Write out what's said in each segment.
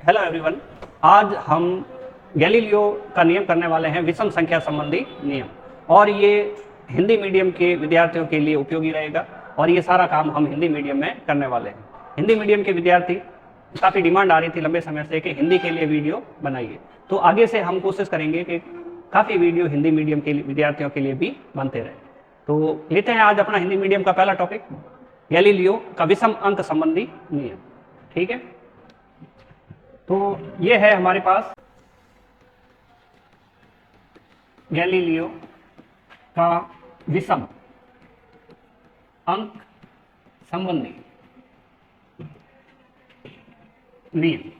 Hello everyone. आज हम Galileo का नियम करने वाले हैं, विषम संख्या संबंधी नियम। और ये हिंदी मीडियम के विद्यार्थियों के लिए उपयोगी रहेगा और ये सारा काम हम हिंदी मीडियम में करने वाले हैं। हिंदी मीडियम के विद्यार्थी काफ़ी डिमांड आ रही थी लंबे समय से कि हिंदी के लिए वीडियो बनाइए, तो आगे से हम कोशिश करेंगे कि काफ़ी वीडियो हिंदी मीडियम के विद्यार्थियों के लिए भी बनते रहे। तो लेते हैं आज अपना हिंदी मीडियम का पहला टॉपिक, गैलीलियो का विषम अंक संबंधी नियम। ठीक है, तो ये है हमारे पास गैलीलियो का विषम अंक संबंधी नियम।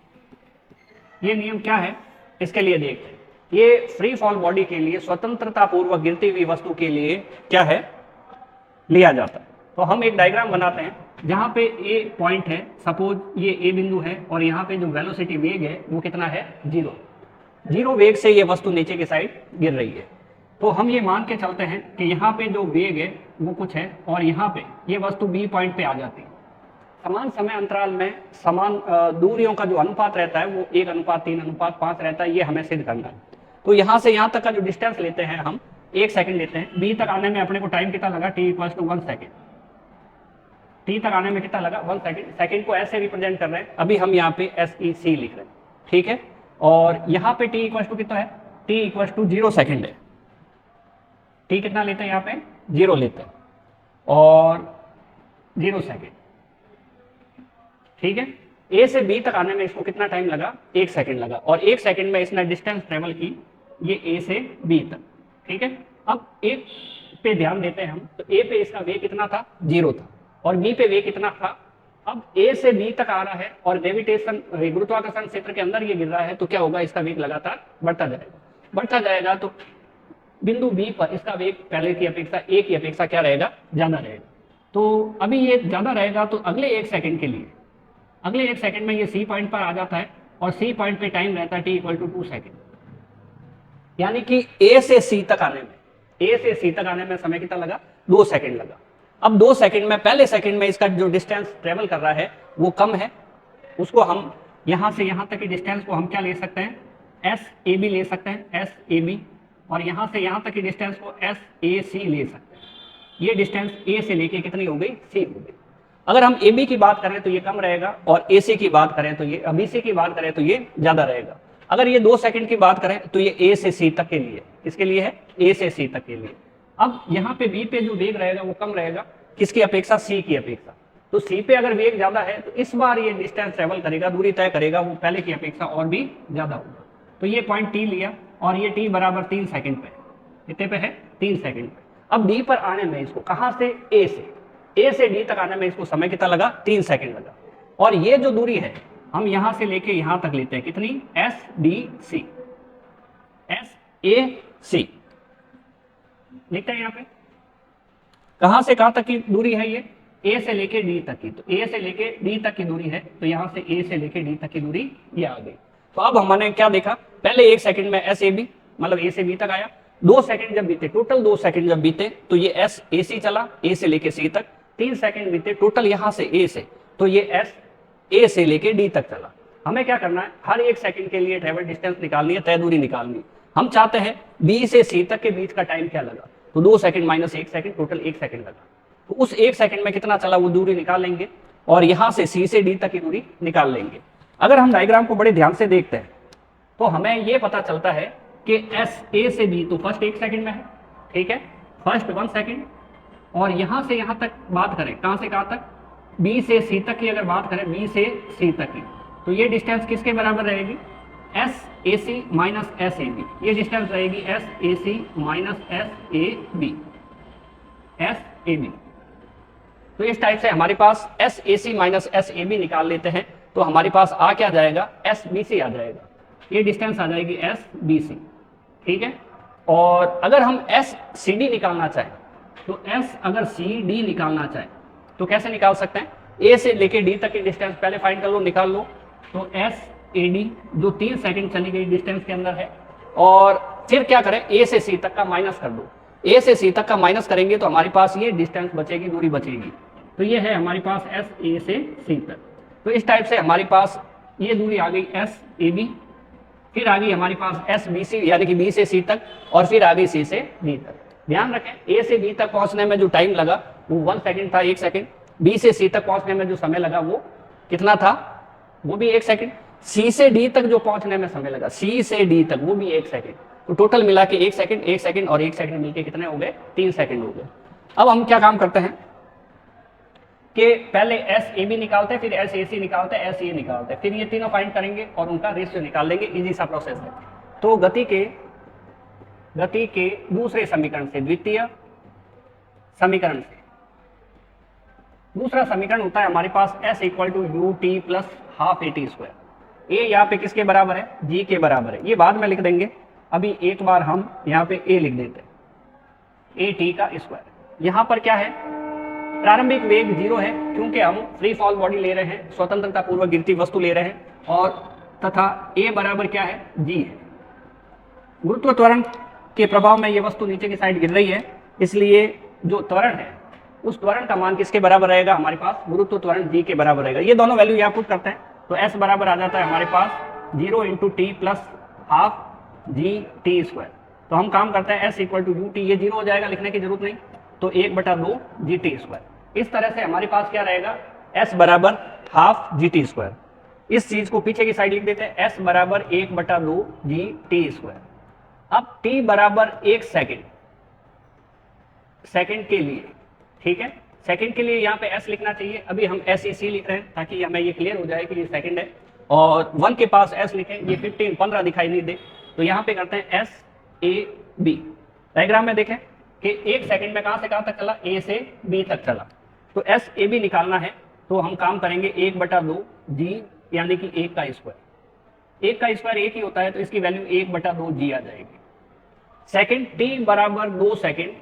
ये नियम क्या है, इसके लिए देखते हैं। ये फ्री फॉल बॉडी के लिए, स्वतंत्रता पूर्वक गिरती हुई वस्तु के लिए क्या है, लिया जाता है। तो हम एक डायग्राम बनाते हैं जहां पे ए पॉइंट है, सपोज ये ए बिंदु है और यहाँ पे जो वेलोसिटी वेग है वो कितना है, 0 वेग से ये वस्तु नीचे की साइड गिर रही है। तो हम ये मान के चलते हैं कि यहाँ पे जो वेग है वो कुछ है और यहाँ पे ये वस्तु बी पॉइंट पे आ जाती है। समान समय अंतराल में समान दूरियों का जो अनुपात रहता है वो 1:3:5 रहता है। ये हमें सिद्ध करना है। तो यहाँ से यहाँ तक का जो डिस्टेंस लेते हैं हम 1 सेकंड लेते हैं। बी तक आने में अपने को टाइम कितना लगा, t=1 सेकेंड। टी तक आने में कितना लगा, 1 सेकंड। सेकंड को ऐसे रिप्रेजेंट कर रहे हैं, अभी हम यहाँ पे SEC लिख रहे हैं। ठीक है, और यहाँ पे t कितना है, t=0 सेकंड है। टी कितना लेते हैं, यहाँ पे 0 लेते हैं और 0 सेकंड। ठीक है, ए से बी तक आने में इसको कितना टाइम लगा, 1 सेकंड लगा और 1 सेकंड में इसने डिस्टेंस ट्रेवल की, ये ए से बी तक। ठीक है, अब ए पे ध्यान देते हैं हम, तो ए पे इसका वेग कितना था, 0 था और बी पे वेग कितना था। अब ए से बी तक आ रहा है और ग्रेविटेशन गुरुत्वाकर्षण क्षेत्र के अंदर ये गिर रहा है, तो क्या होगा, इसका वेग लगातार बढ़ता जाएगा। तो बिंदु बी पर इसका वेग पहले की अपेक्षा, ए की अपेक्षा क्या रहेगा, ज्यादा रहेगा। तो अभी ये ज्यादा रहेगा, तो अगले 1 सेकंड के लिए, अगले 1 सेकंड में ये सी पॉइंट पर आ जाता है और सी पॉइंट पे टाइम रहता है t=2 सेकंड। यानी कि ए से सी तक आने में समय कितना लगा, 2 सेकंड लगा। अब 2 सेकंड में, पहले सेकंड में इसका जो डिस्टेंस ट्रेवल कर रहा है वो कम है, उसको हम यहां से यहां तक की डिस्टेंस को हम क्या ले सकते हैं, SAB ले सकते हैं, SAB। और यहां से यहां तक की डिस्टेंस को SAC ले सकते हैं। ये डिस्टेंस ए से लेके कितनी हो गई, सी हो गई। अगर हम AB की बात करें तो ये कम रहेगा और AC की बात करें तो ये, BC की बात करें तो ये ज्यादा रहेगा। अगर ये 2 सेकंड की बात करें तो ये A से C तक के लिए, किसके लिए है, A से C तक के लिए। अब यहाँ पे B पे जो वेग रहेगा वो कम रहेगा, किसकी अपेक्षा, C की अपेक्षा। तो C पे अगर वेग ज्यादा है तो इस बार ये डिस्टेंस ट्रेवल करेगा, दूरी तय करेगा, वो पहले की अपेक्षा और भी ज्यादा होगा। तो ये पॉइंट T लिया और ये T बराबर 3 सेकंड पे, कितने पे है, 3 सेकंड पे। अब D पर आने में इसको, कहां से, A से D तक आने में इसको समय कितना लगा, 3 सेकंड लगा। और ये जो दूरी है हम यहां से लेके यहां तक लेते हैं, कितनी, SAC लिखते हैं यहाँ पे। कहां से कहां तक की दूरी है, ये A से लेके D तक की। तो A से लेके D तक की दूरी है, तो यहां से A से लेके D तक की दूरी ये आ गई। तो अब हमने क्या देखा, पहले 1 सेकंड में SAB मतलब A से B तक आया, 2 सेकंड जब बीते, टोटल 2 सेकंड जब बीते तो ये SAC चला, A से लेके C तक। 3 सेकंड बीते टोटल यहां से A से, तो ये A से लेके D तक चला। हमें क्या करना है, हर 1 सेकंड के लिए ट्रेवल डिस्टेंस निकालनी है, तय दूरी निकालनी है। हम चाहते हैं B से C तक के बीच का टाइम क्या लगा, तो 2 second minus 1 second, total 1 second लगा। तो उस 1 सेकंड में कितना चला वो दूरी निकाल लेंगे और यहां से C से D तक की दूरी निकाल लेंगे। अगर हम डायग्राम को बड़े ध्यान से देखते हैं तो हमें ये पता चलता है कि A से B तो फर्स्ट 1 सेकंड में है। ठीक है, फर्स्ट 1 सेकंड। और यहां से यहां तक बात करें, कहां से कहां तक, B से C तक की अगर बात करें, B से C तक की, तो ये डिस्टेंस किसके बराबर रहेगी, SAC माइनस SAB। ये डिस्टेंस रहेगी SAC माइनस SAB। तो इस टाइप से हमारे पास SAC माइनस SAB निकाल लेते हैं, तो हमारे पास आ क्या जाएगा, SBC आ जाएगा। ये डिस्टेंस आ जाएगी SBC। ठीक है, और अगर हम SCD निकालना चाहें तो अगर CD निकालना चाहें तो कैसे निकाल सकते हैं, A से लेके D तक की डिस्टेंस पहले फाइंड कर लो, निकाल लो। तो SAD जो 3 सेकंड चली गई डिस्टेंस के अंदर है, और फिर क्या करें, A से C तक का माइनस कर दो। A से C तक का माइनस करेंगे तो हमारे पास ये डिस्टेंस बचेगी, दूरी बचेगी। तो ये है हमारे पास SA से C तक। तो इस टाइप से हमारे पास ये दूरी आ गई एस ए बी, फिर आ गई हमारे पास एस बी सी यानी कि बी से सी तक, और फिर आ गई सी से डी तक। ध्यान रखें ए से बी तक पहुंचने में जो टाइम लगा वो 1 सेकंड था, 1 सेकंड। बी से सी तक पहुंचने में जो समय लगा वो कितना था, वो भी 1 सेकंड। सी से डी तक जो पहुंचने में समय लगा, सी से डी तक, वो भी 1 सेकंड। तो टोटल मिला के 1 सेकंड, 1 सेकंड और 1 सेकंड मिलके कितने हो गए, 3 सेकंड हो गए। अब हम क्या काम करते हैं कि पहले एस ए बी निकालते हैं, फिर एस ए सी निकालते हैं, एस ए निकालते हैं, फिर ये तीनों फाइंड करेंगे और उनका रेशियो निकाल देंगे। इजी सा प्रोसेस है। तो गति के दूसरे समीकरण से, द्वितीय समीकरण से, दूसरा समीकरण होता है हमारे पास s equal to you t plus half a t square. A यहाँ पे किसके बराबर है, जी के बराबर है। ये बाद में लिख देंगे, अभी एक बार हम यहाँ पे ए लिख देते हैं, ए टी का स्क्वायर। यहाँ पर क्या है, प्रारंभिक वेग 0 है क्योंकि हम फ्री फॉल बॉडी ले रहे हैं, स्वतंत्रता पूर्वक गिरती वस्तु ले रहे हैं, और तथा ए बराबर क्या है, जी है। गुरुत्व त्वरण के प्रभाव में ये वस्तु नीचे की साइड गिर रही है, इसलिए जो त्वरण है उस त्वरण का मान किसके बराबर रहेगा, हमारे पास गुरुत्व त्वरण जी के बराबर रहेगा। ये दोनों वैल्यू यहाँ पुट करते हैं तो s बराबर आ जाता है हमारे पास 0 into T plus half G T square. तो हम काम करते हैं s equal to you T, ये 0 हो जाएगा, लिखने की जरूरत नहीं, तो 1/2 जी टी स्क्वायर। इस तरह से हमारे पास क्या रहेगा, s बराबर हाफ जी टी स्क्वायर। इस चीज को पीछे की साइड लिख देते हैं, s बराबर 1/2 जी टी स्क्वायर। अब t बराबर 1 सेकंड के लिए, ठीक है, सेकंड के लिए यहाँ पे s लिखना चाहिए। अभी हम एस सी लिख रहे हैं ताकि हमें ये क्लियर हो जाए कि ये सेकंड है, और 1 के पास s लिखें, ये 15 15 दिखाई नहीं दे, तो यहाँ पे करते हैं एस ए बी। डायग्राम में देखें कि 1 सेकंड में कहाँ से कहाँ तक चला, a से b तक चला। तो एस ए बी निकालना है तो हम काम करेंगे 1/2 जी यानी कि 1 का स्क्वायर। 1 का स्क्वायर 1 ही होता है, तो इसकी वैल्यू 1/2 जी आ जाएगी। सेकंड t बराबर 2 सेकंड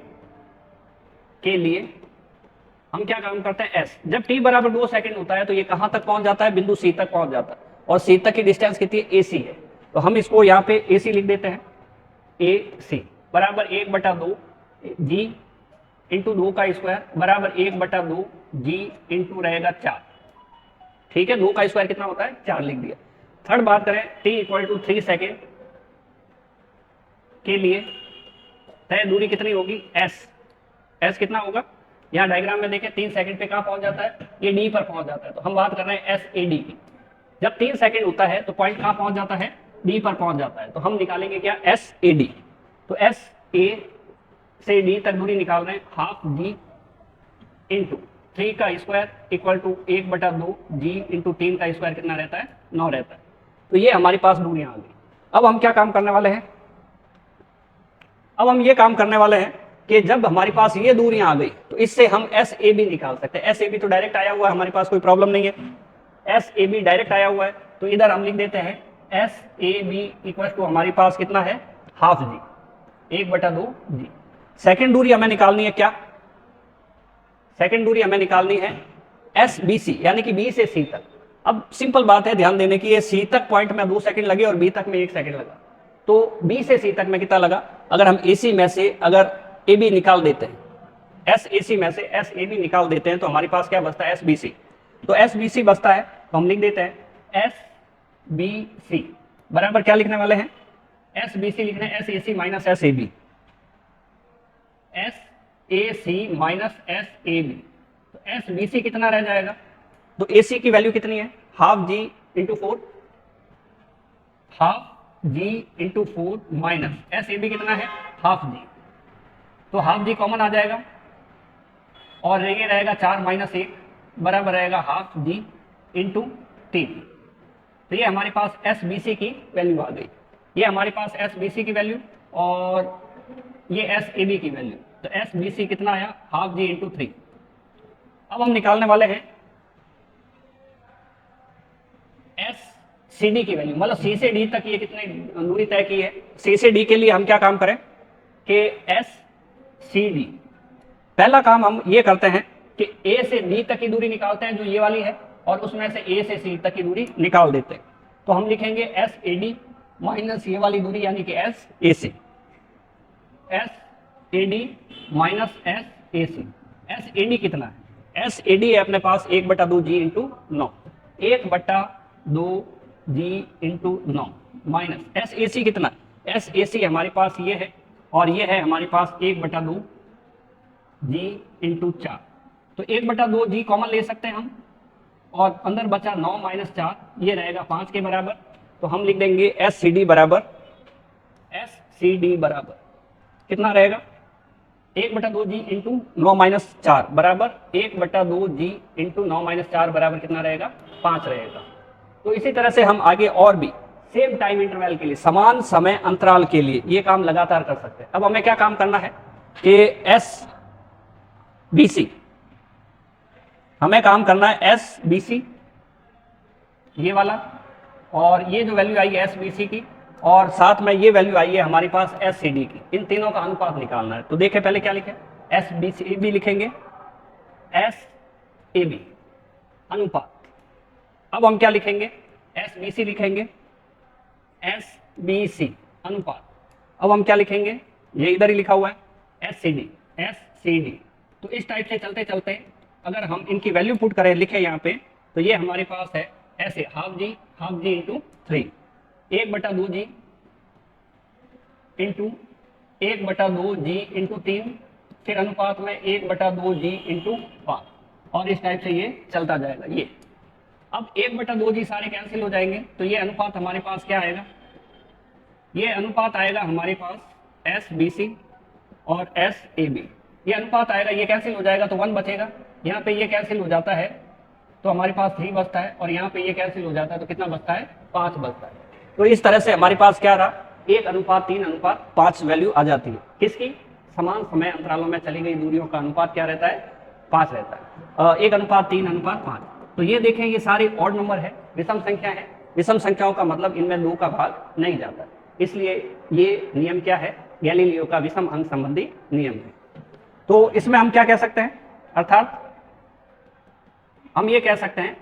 के लिए हम क्या काम करते हैं, s। जब t बराबर 2 सेकंड होता है तो ये कहां तक पहुंच जाता है, बिंदु c तक पहुंच जाता है, और c तक की डिस्टेंस कितनी है, ac है। तो हम इसको यहाँ पे ac लिख देते हैं, ac बराबर 1/2 g इंटू 2 का स्क्वायर बराबर 1/2 g इंटू रहेगा 4। ठीक है, 2 का स्क्वायर कितना होता है, 4 लिख दिया। थर्ड बात करें, t इक्वल टू 3 सेकेंड के लिए तय दूरी कितनी होगी, s कितना होगा, यहाँ डायग्राम में देखें 3 सेकंड पे कहाँ पहुंच जाता है, ये डी पर पहुंच जाता है। तो हम बात कर रहे हैं एस ए डी की। जब 3 सेकंड होता है तो पॉइंट कहाँ पहुंच जाता है, डी पर पहुंच जाता है। तो हम निकालेंगे क्या, एस ए डी। तो एस ए से डी तक दूरी निकाल रहे हैं, हाफ जी इंटू 3 का square equal to 1/2 ji into 3 का स्क्वायर कितना रहता है, 9 रहता है। तो ये हमारे पास दूरियां आ गई। अब हम क्या काम करने वाले हैं, अब हम ये काम करने वाले हैं कि जब हमारे पास ये दूरियां आ गई तो इससे हम एस ए बी निकाल सकते हैं। एस ए बी तो डायरेक्ट आया हुआ है, हमारे पास कोई प्रॉब्लम नहीं है, एस ए बी डायरेक्ट आया हुआ है। तो इधर हम लिख देते हैं S A B equal to हमारे पास कितना है, हाफ जी 1/2 जी। सेकेंड दूरी हमें निकालनी है क्या, सेकेंड दूरी हमें निकालनी है एस बी सी यानी कि बी से सी तक। अब सिंपल बात है ध्यान देने की, ये सी तक पॉइंट में 2 सेकंड लगे और बी तक में 1 सेकंड लगा, तो बी से सी तक में कितना लगा। अगर हम ए सी में से अगर ए बी निकाल देते हैं, एस ए सी में से एस ए बी निकाल देते हैं तो हमारे पास क्या बचता है, एस बी सी। तो एस बी सी बचता है तो हम लिख देते हैं एस बी सी बराबर क्या लिखने वाले हैं, एस बी सी लिखने S A C minus S A B, S A C minus S A B. तो एस बी सी कितना रह जाएगा, तो ए सी की वैल्यू कितनी है, half G into 4, half G into 4 minus S A B कितना है, हाफ जी। तो हाफ जी कॉमन आ जाएगा और ये रहेगा 4 माइनस 1 बराबर रहेगा हाफ जी इंटू 3। तो ये हमारे पास एस बी सी की वैल्यू आ गई, ये हमारे पास एस बी सी की वैल्यू और ये एस ए बी की वैल्यू। तो एस बी सी कितना आया, हाफ जी इंटू 3। अब हम निकालने वाले हैं एस सी डी की वैल्यू, मतलब सी से डी तक ये कितनी दूरी तय की है। सी से डी के लिए हम क्या काम करें कि एस सी डी, पहला काम हम ये करते हैं कि ए से डी तक की दूरी निकालते हैं जो ये वाली है, और उसमें से ए से सी तक की दूरी निकाल देते हैं। तो हम लिखेंगे एस ए डी माइनस ये वाली दूरी यानी कि S A C, S A D minus S A C. S A D कितना है, एस ए डी है अपने पास 1/2 जी into 9, 1/2 ji into 9 minus S A C कितना, एस ए सी हमारे पास ये है और ये है हमारे पास 1/2 जी इंटू 4। तो 1/2 जी कॉमन ले सकते हैं हम और अंदर बचा 9 माइनस 4, ये रहेगा 5 के बराबर। तो हम लिख देंगे एस सी डी बराबर, एस सी डी बराबर कितना रहेगा, 1/2 जी इंटू 9 माइनस 4 बराबर 1/2 जी इंटू 9 माइनस 4 बराबर कितना रहेगा, 5 रहेगा। तो इसी तरह से हम आगे और भी सेम टाइम इंटरवल के लिए, समान समय अंतराल के लिए ये काम लगातार कर सकते हैं। अब हमें क्या काम करना है कि एस बी सी, हमें काम करना है एस बी सी ये वाला, और ये जो वैल्यू आई है एस बी सी की, और साथ में ये वैल्यू आई है हमारे पास एस सी डी की, इन तीनों का अनुपात निकालना है। तो देखें पहले क्या लिखे, एस बी सी भी लिखेंगे, एस ए बी अनुपात। अब हम क्या लिखेंगे, एस बी सी लिखेंगे, एस बी सी अनुपात। अब हम क्या लिखेंगे, ये इधर ही लिखा हुआ है S C D, S C D. तो इस टाइप से चलते चलते अगर हम इनकी वैल्यू पुट करें, लिखे यहाँ पे, तो ये हमारे पास है ऐसे हाफ जी इंटू 3, 1/2 जी इंटू 1/2 जी इंटू 3, फिर अनुपात में 1/2 जी इंटू 5, और इस टाइप से ये चलता जाएगा। ये अब 1/2 जी सारे कैंसिल हो जाएंगे, तो ये अनुपात हमारे पास क्या आएगा, ये अनुपात आएगा हमारे पास एस बी सी और एस ए बी, ये अनुपात आएगा, ये कैंसिल हो जाएगा तो 1 बचेगा, यहाँ पे ये कैंसिल हो जाता है तो हमारे पास 3 बचता है, और यहाँ पे ये कैंसिल हो जाता है तो कितना बचता है, 5 बचता है। तो इस तरह से हमारे पास क्या रहा, 1:3:5 वैल्यू आ जाती है। किसकी, समान समय अंतरालों में चली गई दूरियों का अनुपात क्या रहता है, 5 रहता है, 1:3:5। तो ये देखें ये सारे ऑड नंबर है, विषम संख्या है, विषम संख्याओं का मतलब इनमें 2 का भाग नहीं जाता, इसलिए ये नियम क्या है, गैलीलियो का विषम अंक संबंधी नियम है। तो इसमें हम क्या कह सकते हैं, अर्थात हम ये कह सकते हैं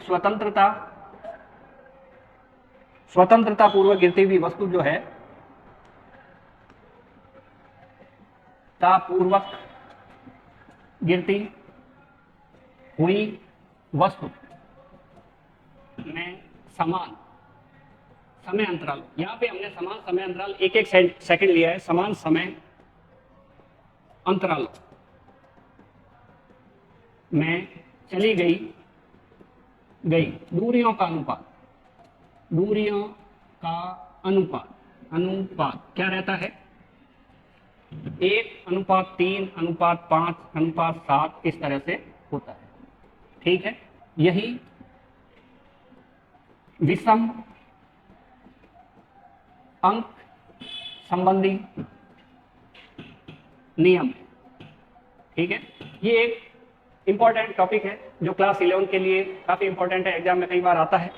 स्वतंत्रता पूर्वक गिरती हुई वस्तु जो है, पूर्वक गिरती हुई वस्तु में समान समय अंतराल, यहां पे हमने समान समय अंतराल 1-1 सेकंड लिया है, समान समय अंतराल में चली गई दूरियों का अनुपात क्या रहता है, 1:3:5:7 इस तरह से होता है। ठीक है, यही विषम अंक संबंधी नियम है। ठीक है, ये एक इंपॉर्टेंट टॉपिक है जो क्लास 11 के लिए काफी इंपॉर्टेंट है, एग्जाम में कई बार आता है।